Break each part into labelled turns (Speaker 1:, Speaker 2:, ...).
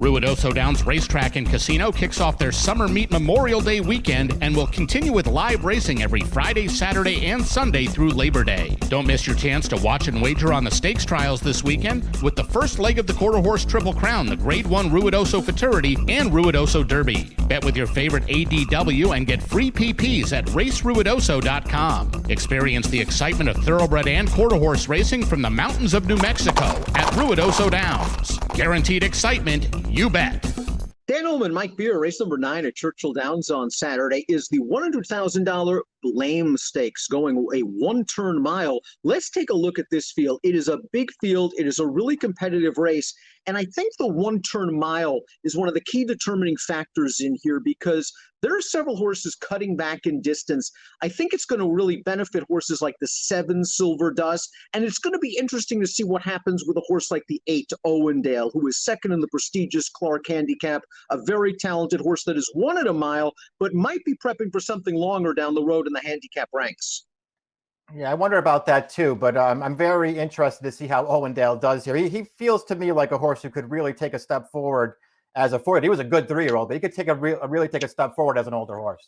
Speaker 1: Ruidoso Downs Racetrack and Casino kicks off their Summer Meet Memorial Day weekend and will continue with live racing every Friday, Saturday, and Sunday through Labor Day. Don't miss your chance to watch and wager on the stakes trials this weekend with the first leg of the Quarter Horse Triple Crown, the Grade 1 Ruidoso Futurity, and Ruidoso Derby. Bet with your favorite ADW and get free PPs at raceruidoso.com. Experience the excitement of thoroughbred and quarter horse racing from the mountains of New Mexico at Ruidoso Downs. Guaranteed excitement, you bet.
Speaker 2: Dan Illman, Mike Beer, race number 9 at Churchill Downs on Saturday is the $100,000 Blame Stakes, going a one-turn mile. Let's take a look at this field. It is a big field. It is a really competitive race. And I think the one-turn mile is one of the key determining factors in here because there are several horses cutting back in distance. I think it's going to really benefit horses like the 7 Silver Dust, and it's going to be interesting to see what happens with a horse like the 8 Owendale, who is second in the prestigious Clark Handicap, a very talented horse that has won at a mile, but might be prepping for something longer down the road in the handicap ranks.
Speaker 3: Yeah, I wonder about that too, but I'm very interested to see how Owendale does here. He feels to me like a horse who could really take a step forward as a forward. He was a good 3-year-old, but he could take really take a step forward as an older horse.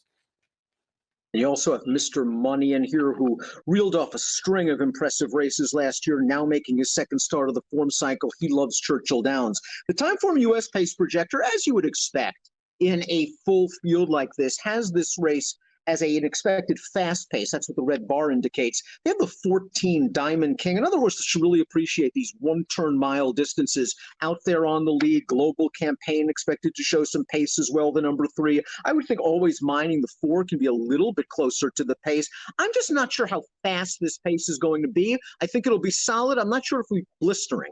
Speaker 2: You also have Mr. Money in here, who reeled off a string of impressive races last year, now making his second start of the form cycle. He loves Churchill Downs. The Timeform US pace projector, as you would expect in a full field like this, has this race as an expected fast pace. That's what the red bar indicates. They have the 14 Diamond King. Another horse that should really appreciate these one-turn mile distances out there on the lead. Global Campaign expected to show some pace as well, the number 3. I would think Always Mining, the 4, can be a little bit closer to the pace. I'm just not sure how fast this pace is going to be. I think it'll be solid. I'm not sure if we're blistering.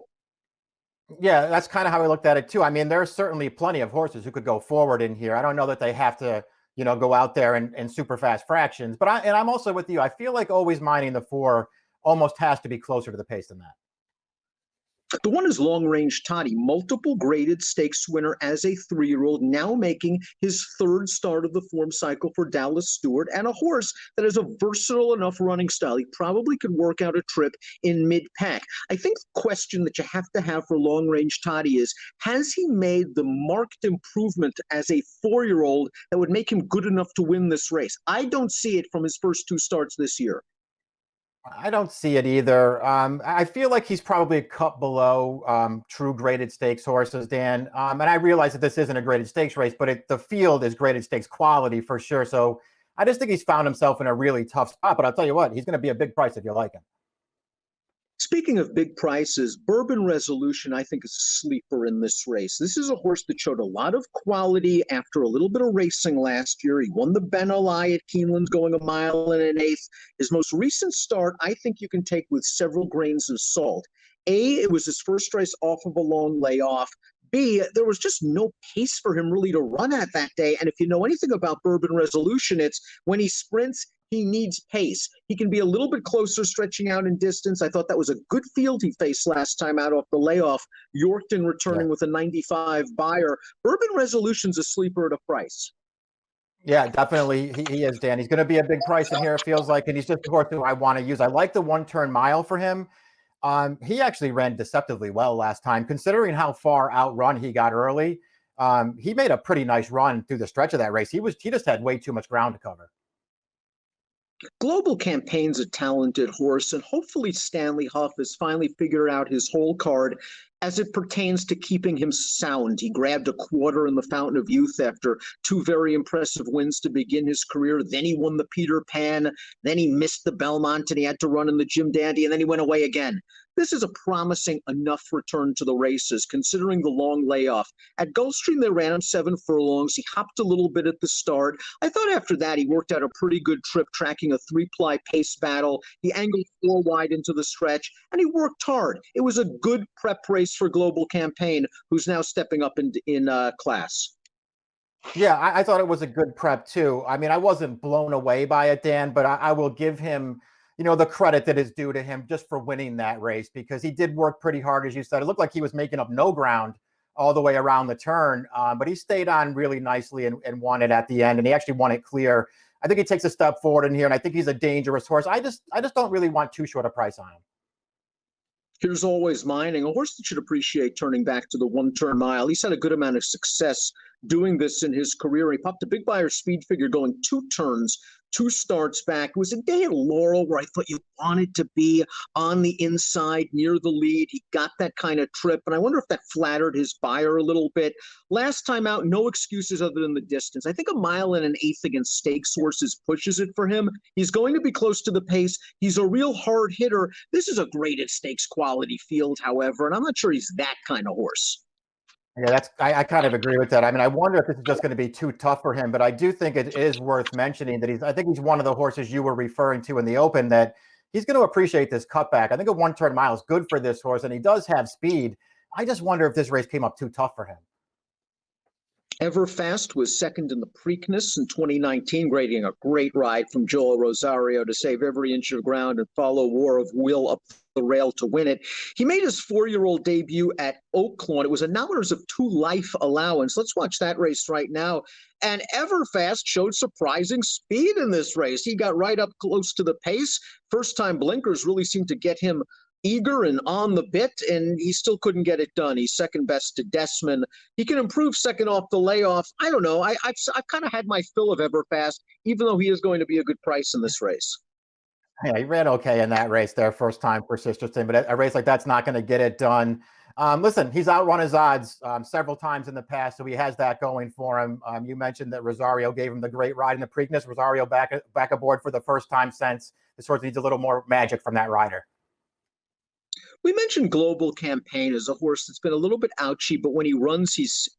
Speaker 3: Yeah, that's kind of how I looked at it too. I mean, there's certainly plenty of horses who could go forward in here. I don't know that they have to go out there and super fast fractions. But I'm also with you. I feel like Always Mining, the 4, almost has to be closer to the pace than that.
Speaker 2: The one is Long Range Toddy, multiple graded stakes winner as a 3-year-old, now making his 3rd start of the form cycle for Dallas Stewart, and a horse that has a versatile enough running style. He probably could work out a trip in mid-pack. I think the question that you have to have for Long Range Toddy is, has he made the marked improvement as a 4-year-old that would make him good enough to win this race? I don't see it from his first 2 starts this year.
Speaker 3: I don't see it either. I feel like he's probably a cut below true graded stakes horses, Dan. And I realize that this isn't a graded stakes race, but the field is graded stakes quality for sure. So I just think he's found himself in a really tough spot. But I'll tell you what, he's going to be a big price if you like him.
Speaker 2: Speaking of big prices, Bourbon Resolution, I think, is a sleeper in this race. This is a horse that showed a lot of quality after a little bit of racing last year. He won the Ben Ali at Keeneland's going a mile and an eighth. His most recent start, I think you can take with several grains of salt. A, it was his first race off of a long layoff. B, there was just no pace for him really to run at that day. And if you know anything about Bourbon Resolution, it's when he sprints, he needs pace. He can be a little bit closer, stretching out in distance. I thought that was a good field he faced last time out off the layoff. Yorkton returning with a 95 buyer. Bourbon Resolution's a sleeper at a price.
Speaker 3: Yeah, definitely he is, Dan. He's going to be a big price in here, it feels like, and he's just a horse who I want to use. I like the one-turn mile for him. He actually ran deceptively well last time, considering how far outrun he got early. He made a pretty nice run through the stretch of that race. He just had way too much ground to cover.
Speaker 2: Global Campaign's a talented horse, and hopefully Stanley Huff has finally figured out his whole card as it pertains to keeping him sound. He grabbed a quarter in the Fountain of Youth after 2 very impressive wins to begin his career. Then he won the Peter Pan. Then he missed the Belmont, and he had to run in the Jim Dandy, and then he went away again. This is a promising enough return to the races, considering the long layoff. At Gulfstream, they ran him 7 furlongs. He hopped a little bit at the start. I thought after that he worked out a pretty good trip, tracking a 3-ply pace battle. He angled 4 wide into the stretch, and he worked hard. It was a good prep race for Global Campaign, who's now stepping up in class.
Speaker 3: Yeah, I thought it was a good prep too. I mean, I wasn't blown away by it, Dan, but I will give him the credit that is due to him just for winning that race, because he did work pretty hard, as you said. It looked like he was making up no ground all the way around the turn, but he stayed on really nicely and won it at the end, and he actually won it clear. I think he takes a step forward in here, and I think he's a dangerous horse. I just don't really want too short a price on him.
Speaker 2: Here's Always Mining, a horse that should appreciate turning back to the one-turn mile. He's had a good amount of success doing this in his career. He popped a big Beyer speed figure going 2 turns, 2 starts back. It was a day at Laurel where I thought you wanted to be on the inside near the lead. He got that kind of trip, and I wonder if that flattered his Beyer a little bit. Last time out, no excuses other than the distance. I think 1.125 against stakes horses pushes it for him. He's going to be close to the pace. He's a real hard hitter. This is a graded stakes quality field, however, and I'm not sure he's that kind of horse.
Speaker 3: Yeah, I kind of agree with that. I mean, I wonder if this is just going to be too tough for him, but I do think it is worth mentioning that I think he's one of the horses you were referring to in the Open that he's going to appreciate this cutback. I think a one-turn mile is good for this horse, and he does have speed. I just wonder if this race came up too tough for him.
Speaker 2: Everfast was second in the Preakness in 2019, grading a great ride from Joel Rosario to save every inch of ground and follow War of Will up the rail to win it. He made his 4-year-old debut at Oaklawn. It was a $9 of 2 life allowance. Let's watch that race right now. And Everfast showed surprising speed in this race. He got right up close to the pace. First time blinkers really seemed to get him eager and on the bit, and he still couldn't get it done. He's second best to Desmond. He can improve second off the layoff. I don't know. I've kind of had my fill of Everfast, even though he is going to be a good price in this race.
Speaker 3: Yeah, he ran okay in that race there, first time for Sisterton, but a race like that's not going to get it done. Listen, he's outrun his odds several times in the past, so he has that going for him. You mentioned that Rosario gave him the great ride in the Preakness. Rosario back aboard for the first time since. This horse needs a little more magic from that rider.
Speaker 2: We mentioned Global Campaign as a horse that's been a little bit ouchy, but when he runs, he's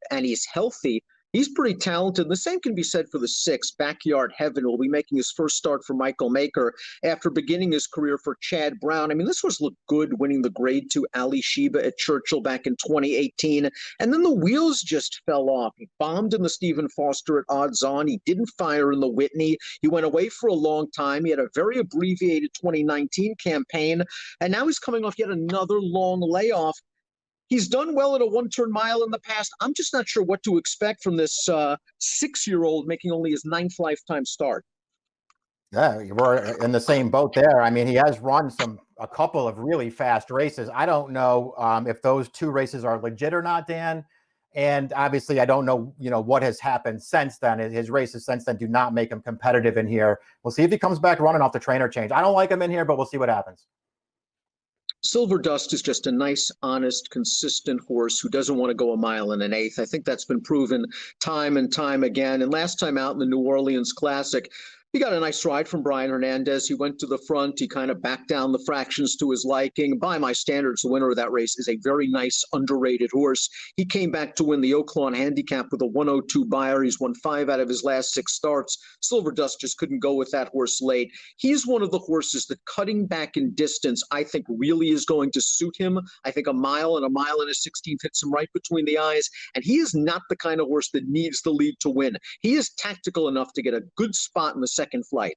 Speaker 2: healthy. He's pretty talented. The same can be said for the 6. Backyard Heaven will be making his first start for Michael Maker after beginning his career for Chad Brown. I mean, this horse looked good winning the Grade 2 Ali Sheba at Churchill back in 2018. And then the wheels just fell off. He bombed in the Stephen Foster at odds on. He didn't fire in the Whitney. He went away for a long time. He had a very abbreviated 2019 campaign. And now he's coming off yet another long layoff. He's done well at a one-turn mile in the past. I'm just not sure what to expect from this 6-year-old making only his 9th lifetime start.
Speaker 3: Yeah, we're in the same boat there. I mean, he has run a couple of really fast races. I don't know if those 2 races are legit or not, Dan. And obviously, I don't know, what has happened since then. His races since then do not make him competitive in here. We'll see if he comes back running off the trainer change. I don't like him in here, but we'll see what happens.
Speaker 2: Silver Dust is just a nice, honest, consistent horse who doesn't want to go 1.125. I think that's been proven time and time again. And last time out in the New Orleans Classic, he got a nice ride from Brian Hernandez. He went to the front. He kind of backed down the fractions to his liking. By my standards, the winner of that race is a very nice, underrated horse. He came back to win the Oaklawn Handicap with a 102 Beyer. He's won 5 out of his last 6 starts. Silver Dust just couldn't go with that horse late. He's one of the horses that cutting back in distance, I think, really is going to suit him. I think 1 mile and 1.1 1/16 hits him right between the eyes. And he is not the kind of horse that needs the lead to win. He is tactical enough to get a good spot in the second flight.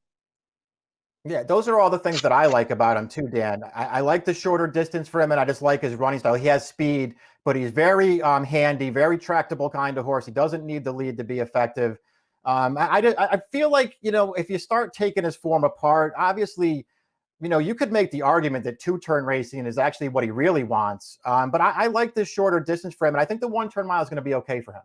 Speaker 3: Yeah, those are all the things that I like about him too, Dan. I like the shorter distance for him, and I just like his running style. He has speed, but he's very handy, very tractable kind of horse. He doesn't need the lead to be effective. I feel like, if you start taking his form apart, obviously, you could make the argument that 2-turn racing is actually what he really wants. But I like this shorter distance for him, and I think the 1-turn mile is going to be okay for him.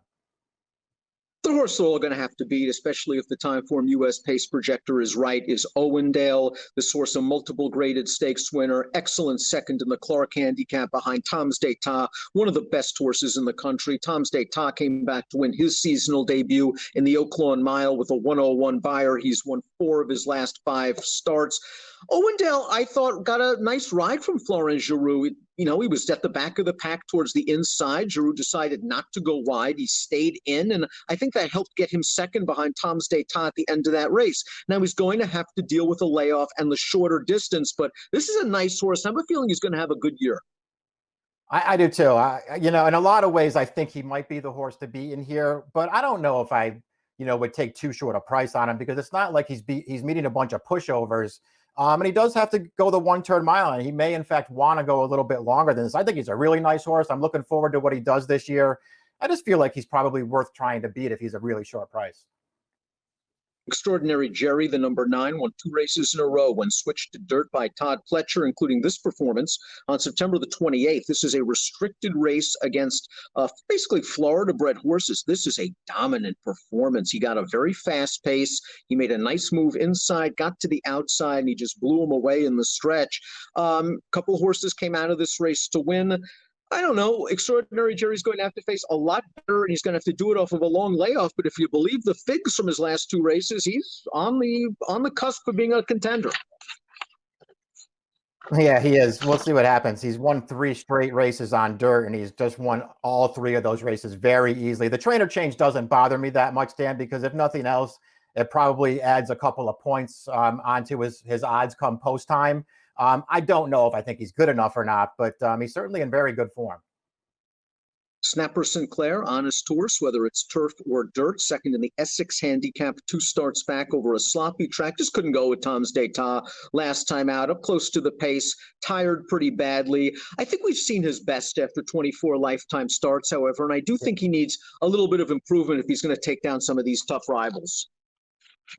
Speaker 2: The horse they're all going to have to beat, especially if the Timeform U.S. pace projector is right, is Owendale. This horse, a multiple graded stakes winner, excellent second in the Clark Handicap behind Tom's d'Etat, one of the best horses in the country. Tom's d'Etat came back to win his seasonal debut in the Oaklawn Mile with a 101 Beyer. He's won 4 of his last 5 starts. Owendale, I thought, got a nice ride from Florent Giroux. He was at the back of the pack towards the inside. Giroux decided not to go wide. He stayed in, and I think that helped get him second behind Tom's d'Etat at the end of that race. Now he's going to have to deal with the layoff and the shorter distance, but this is a nice horse. I have a feeling he's going to have a good year.
Speaker 3: I do too. In a lot of ways, I think he might be the horse to beat in here, but I don't know if I, would take too short a price on him because it's not like he's meeting a bunch of pushovers. And he does have to go the 1-turn mile, and he may, in fact, want to go a little bit longer than this. I think he's a really nice horse. I'm looking forward to what he does this year. I just feel like he's probably worth trying to beat if he's a really short price.
Speaker 2: Extraordinary Jerry, the number 9, won 2 races in a row when switched to dirt by Todd Pletcher, including this performance on September the 28th. This is a restricted race against basically Florida-bred horses. This is a dominant performance. He got a very fast pace. He made a nice move inside, got to the outside, and he just blew him away in the stretch. Couple horses came out of this race to win. I don't know. Extraordinary Jerry's going to have to face a lot better, and he's going to have to do it off of a long layoff. But if you believe the figs from his last 2 races, he's on the cusp of being a contender.
Speaker 3: Yeah, he is. We'll see what happens. He's won 3 straight races on dirt, and he's just won all 3 of those races very easily. The trainer change doesn't bother me that much, Dan, because if nothing else, it probably adds a couple of points onto his odds come post time. I don't know if I think he's good enough or not, but he's certainly in very good form.
Speaker 2: Snapper Sinclair, honest horse, whether it's turf or dirt, second in the Essex handicap, 2 starts back over a sloppy track. Just couldn't go with Tom's d'Etat last time out, up close to the pace, tired pretty badly. I think we've seen his best after 24 lifetime starts, however, and I do think he needs a little bit of improvement if he's going to take down some of these tough rivals.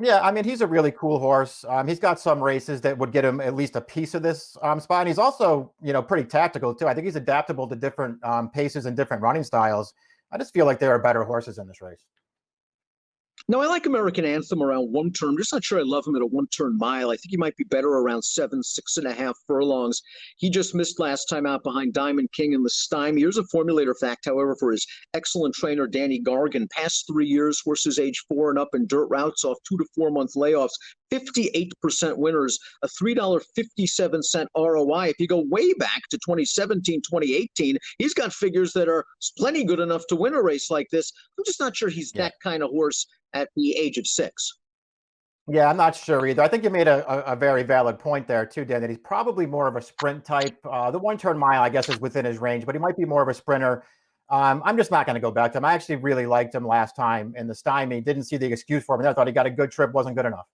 Speaker 3: Yeah, I mean, he's a really cool horse. He's got some races that would get him at least a piece of this spot. And he's also, pretty tactical too. I think he's adaptable to different paces and different running styles. I just feel like there are better horses in this race.
Speaker 2: No, I like American Anthem around 1 turn. I'm just not sure I love him at a 1-turn mile. I think he might be better around 7, 6.5 furlongs. He just missed last time out behind Diamond King in the Stymie. Here's a formulator fact, however, for his excellent trainer, Danny Gargan. Past 3 years, horses age 4 and up in dirt routes off 2 to 4 month layoffs. 58% winners, a $3.57 ROI. If you go way back to 2017, 2018, he's got figures that are plenty good enough to win a race like this. I'm just not sure he's that kind of horse at the age of 6.
Speaker 3: Yeah, I'm not sure either. I think you made a very valid point there too, Dan, that he's probably more of a sprint type. The 1-turn mile, I guess, is within his range, but he might be more of a sprinter. I'm just not going to go back to him. I actually really liked him last time in the Stymie. Didn't see the excuse for him. I thought he got a good trip, wasn't good enough.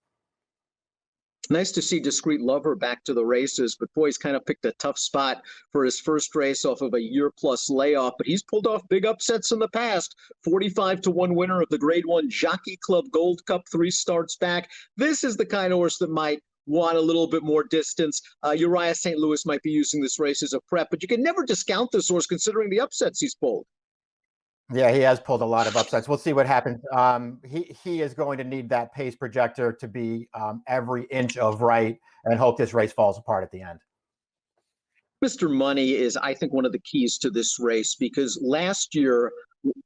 Speaker 2: Nice to see Discreet Lover back to the races, but boy, he's kind of picked a tough spot for his first race off of a year-plus layoff. But he's pulled off big upsets in the past. 45-1 winner of the Grade 1 Jockey Club Gold Cup, 3 starts back. This is the kind of horse that might want a little bit more distance. Uriah St. Louis might be using this race as a prep, but you can never discount this horse considering the upsets he's pulled.
Speaker 3: Yeah, he has pulled a lot of upsets. We'll see what happens. He is going to need that pace projector to be every inch of right and hope this race falls apart at the end.
Speaker 2: Mr. Money is, I think, one of the keys to this race because last year,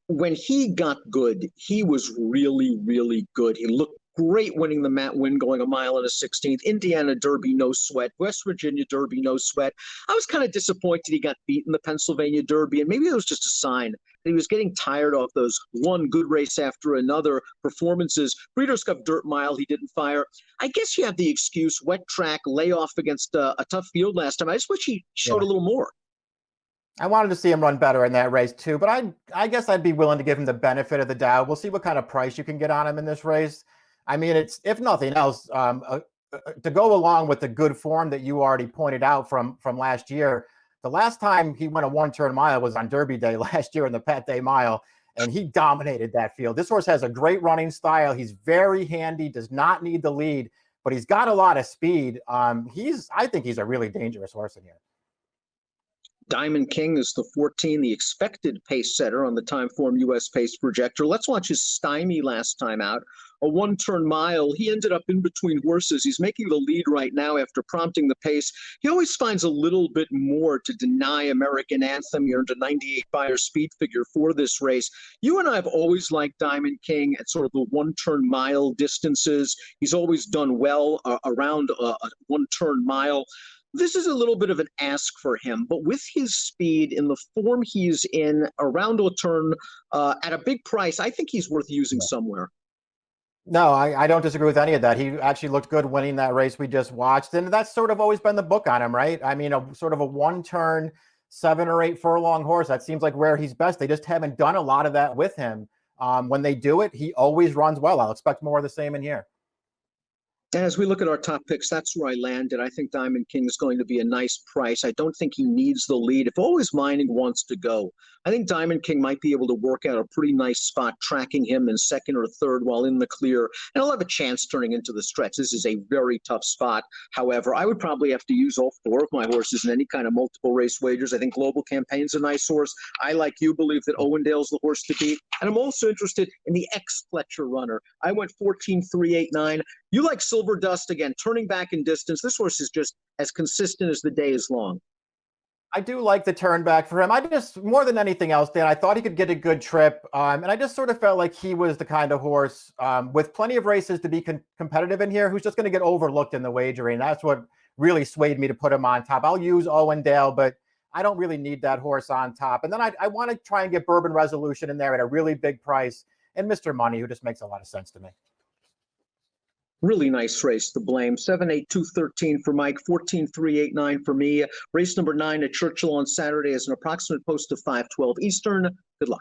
Speaker 2: when he got good, he was really, really good. He looked great winning the Matt Winn going a mile and a 16th. Indiana Derby, no sweat. West Virginia Derby, no sweat. I was kind of disappointed he got beat in the Pennsylvania Derby, and maybe it was just a sign that he was getting tired of those one good race after another performances. Breeders' Cup Dirt Mile, he didn't fire. I guess you have the excuse, wet track, layoff against a tough field last time. I just wish he showed a little more.
Speaker 3: I wanted to see him run better in that race too, but I guess I'd be willing to give him the benefit of the doubt. We'll see what kind of price you can get on him in this race. I mean, it's, if nothing else, to go along with the good form that you already pointed out from last year. The last time he went a 1-turn mile was on Derby Day last year in the Pet Day Mile, and he dominated that field. This horse has a great running style. He's very handy, does not need the lead, but he's got a lot of speed. I think he's a really dangerous horse in here.
Speaker 2: Diamond King is the 14, the expected pace setter on the Timeform US pace projector. Let's watch his Stymie last time out. A 1-turn mile. He ended up in between horses. He's making the lead right now after prompting the pace. He always finds a little bit more to deny American Anthem. He earned a 98 buyer speed figure for this race. You and I have always liked Diamond King at sort of the 1-turn mile distances. He's always done well around a 1-turn mile. This is a little bit of an ask for him, but with his speed in the form he's in around a turn at a big price, I think he's worth using somewhere.
Speaker 3: No, I don't disagree with any of that. He actually looked good winning that race we just watched, and that's sort of always been the book on him, right? I mean, sort of a 1-turn, 7 or 8 furlong horse. That seems like where he's best. They just haven't done a lot of that with him. When they do it, he always runs well. I'll expect more of the same in here.
Speaker 2: And as we look at our top picks, that's where I landed. I think Diamond King is going to be a nice price. I don't think he needs the lead. If Always Mining wants to go, I think Diamond King might be able to work out a pretty nice spot, tracking him in second or third while in the clear, and he'll have a chance turning into the stretch. This is a very tough spot. However, I would probably have to use all four of my horses in any kind of multiple race wagers. I think Global Campaign's a nice horse. I, like you, believe that Owendale's the horse to beat. And I'm also interested in the ex-Fletcher runner. I went 14-3-8-9. You like Silver Dust, again, turning back in distance. This horse is just as consistent as the day is long.
Speaker 3: I do like the turn back for him. I just, more than anything else, Dan, I thought he could get a good trip. And I just sort of felt like he was the kind of horse with plenty of races to be competitive in here, who's just going to get overlooked in the wagering. That's what really swayed me to put him on top. I'll use Owendale, but I don't really need that horse on top. And then I want to try and get Bourbon Resolution in there at a really big price, and Mr. Money, who just makes a lot of sense to me.
Speaker 2: Really nice race, the Blame. 7-8-2-13 for Mike, 14-3-8-9 for me. Race number 9 at Churchill on Saturday is an approximate post of 5:12 Eastern. Good luck.